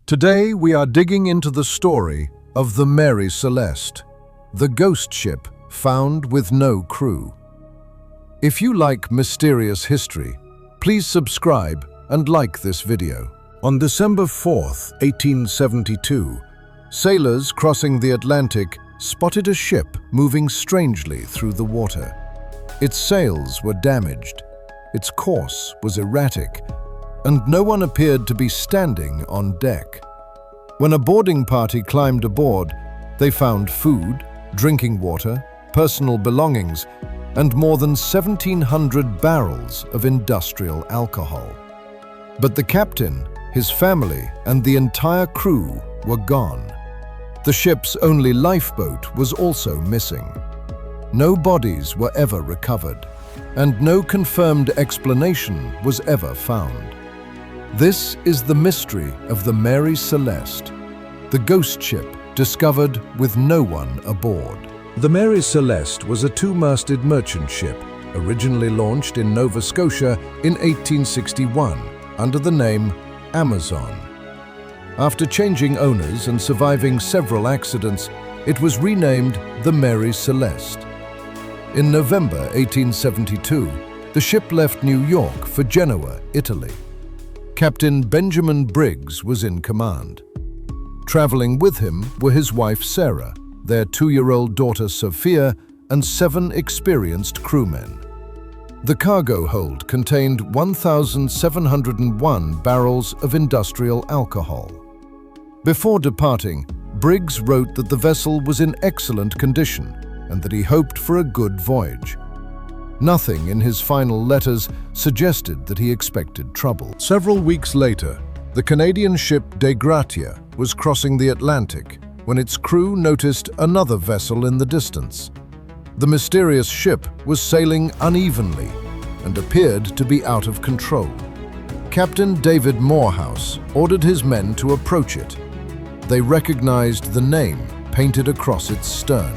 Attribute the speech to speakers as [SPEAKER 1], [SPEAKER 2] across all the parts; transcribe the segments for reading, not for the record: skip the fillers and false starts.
[SPEAKER 1] Today we are digging into the story of the Mary Celeste, the ghost ship found with no crew. If you like mysterious history, please subscribe and like this video. On December 4th, 1872, sailors crossing the Atlantic spotted a ship moving strangely through the water. Its sails were damaged, its course was erratic, and no one appeared to be standing on deck. When a boarding party climbed aboard, they found food, drinking water, personal belongings, and more than 1,700 barrels of industrial alcohol. But the captain, his family, and the entire crew were gone. The ship's only lifeboat was also missing. No bodies were ever recovered, and no confirmed explanation was ever found. This is the mystery of the Mary Celeste, the ghost ship discovered with no one aboard. The Mary Celeste was a two-masted merchant ship, originally launched in Nova Scotia in 1861 under the name Amazon. After changing owners and surviving several accidents, it was renamed the Mary Celeste. In November 1872, the ship left New York for Genoa, Italy. Captain Benjamin Briggs was in command. Traveling with him were his wife Sarah, their 2-year-old daughter Sophia, and 7 experienced crewmen. The cargo hold contained 1,701 barrels of industrial alcohol. Before departing, Briggs wrote that the vessel was in excellent condition and that he hoped for a good voyage. Nothing in his final letters suggested that he expected trouble. Several weeks later, the Canadian ship Dei Gratia was crossing the Atlantic when its crew noticed another vessel in the distance. The mysterious ship was sailing unevenly and appeared to be out of control. Captain David Morehouse ordered his men to approach it. They recognized the name painted across its stern: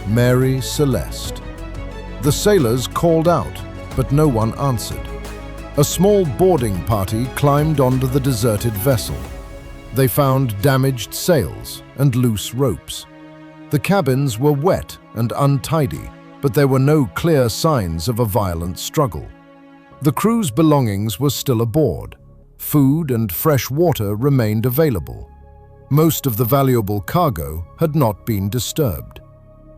[SPEAKER 1] Mary Celeste. The sailors called out, but no one answered. A small boarding party climbed onto the deserted vessel. They found damaged sails and loose ropes. The cabins were wet and untidy, but there were no clear signs of a violent struggle. The crew's belongings were still aboard. Food and fresh water remained available. Most of the valuable cargo had not been disturbed.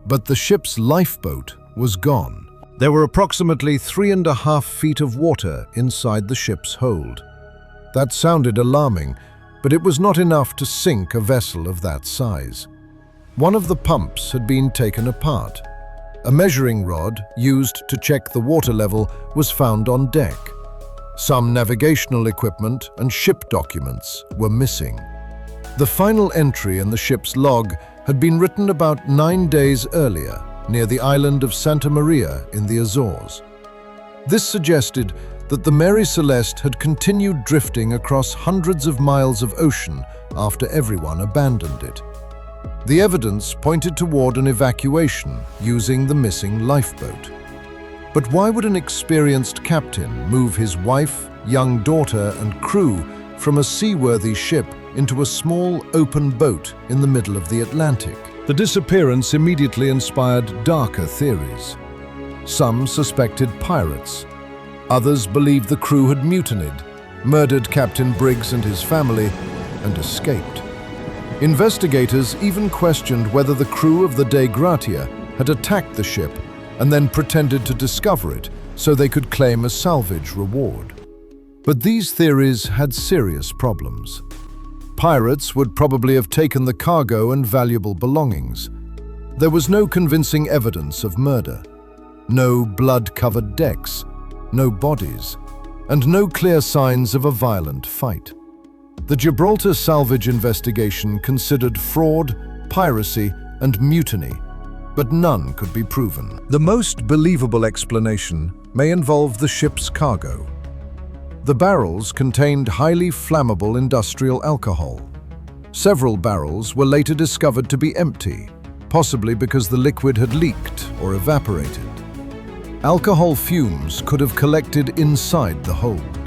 [SPEAKER 1] But the ship's lifeboat was gone. There were approximately 3.5 feet of water inside the ship's hold. That sounded alarming, but it was not enough to sink a vessel of that size. One of the pumps had been taken apart. A measuring rod used to check the water level was found on deck. Some navigational equipment and ship documents were missing. The final entry in the ship's log had been written about 9 days earlier, near the island of Santa Maria in the Azores. This suggested that the Mary Celeste had continued drifting across hundreds of miles of ocean after everyone abandoned it. The evidence pointed toward an evacuation using the missing lifeboat. But why would an experienced captain move his wife, young daughter, and crew from a seaworthy ship into a small open boat in the middle of the Atlantic? The disappearance immediately inspired darker theories. Some suspected pirates. Others believed the crew had mutinied, murdered Captain Briggs and his family, and escaped. Investigators even questioned whether the crew of the Dei Gratia had attacked the ship and then pretended to discover it so they could claim a salvage reward. But these theories had serious problems. Pirates would probably have taken the cargo and valuable belongings. There was no convincing evidence of murder, no blood-covered decks, no bodies, and no clear signs of a violent fight. The Gibraltar salvage investigation considered fraud, piracy, and mutiny, but none could be proven. The most believable explanation may involve the ship's cargo. The barrels contained highly flammable industrial alcohol. Several barrels were later discovered to be empty, possibly because the liquid had leaked or evaporated. Alcohol fumes could have collected inside the hold.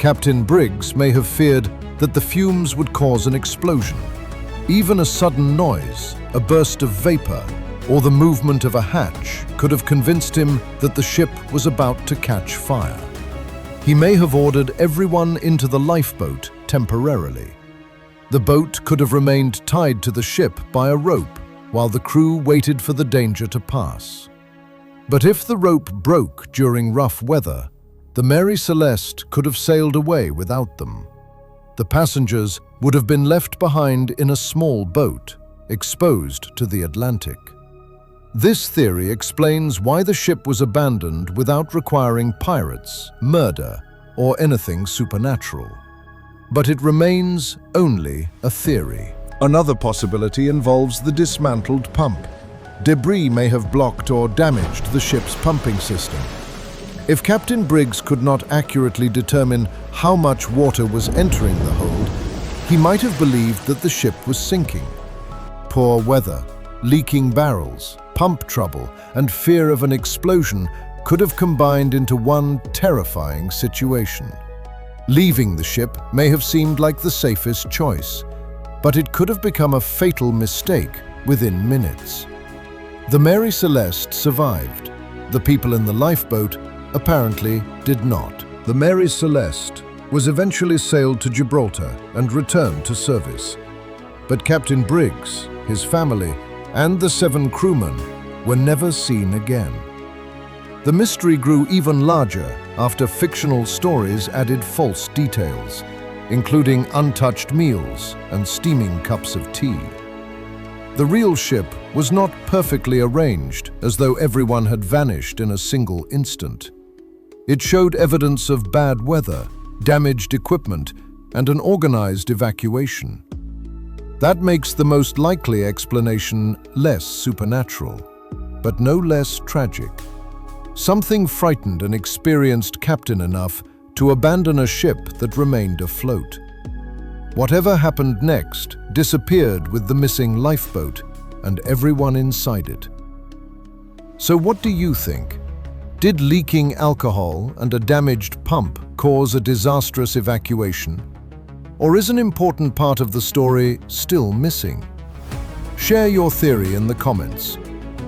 [SPEAKER 1] Captain Briggs may have feared that the fumes would cause an explosion. Even a sudden noise, a burst of vapor, or the movement of a hatch could have convinced him that the ship was about to catch fire. He may have ordered everyone into the lifeboat temporarily. The boat could have remained tied to the ship by a rope while the crew waited for the danger to pass. But if the rope broke during rough weather, the Mary Celeste could have sailed away without them. The passengers would have been left behind in a small boat, exposed to the Atlantic. This theory explains why the ship was abandoned without requiring pirates, murder, or anything supernatural. But it remains only a theory. Another possibility involves the dismantled pump. Debris may have blocked or damaged the ship's pumping system. If Captain Briggs could not accurately determine how much water was entering the hold, he might have believed that the ship was sinking. Poor weather, leaking barrels, pump trouble, and fear of an explosion could have combined into one terrifying situation. Leaving the ship may have seemed like the safest choice, but it could have become a fatal mistake within minutes. The Mary Celeste survived. The people in the lifeboat apparently did not. The Mary Celeste was eventually sailed to Gibraltar and returned to service. But Captain Briggs, his family, and the 7 crewmen were never seen again. The mystery grew even larger after fictional stories added false details, including untouched meals and steaming cups of tea. The real ship was not perfectly arranged, as though everyone had vanished in a single instant. It showed evidence of bad weather, damaged equipment, and an organized evacuation. That makes the most likely explanation less supernatural, but no less tragic. Something frightened an experienced captain enough to abandon a ship that remained afloat. Whatever happened next disappeared with the missing lifeboat and everyone inside it. So what do you think? Did leaking alcohol and a damaged pump cause a disastrous evacuation? Or is an important part of the story still missing? Share your theory in the comments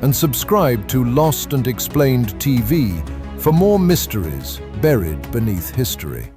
[SPEAKER 1] and subscribe to Lost and Explained TV for more mysteries buried beneath history.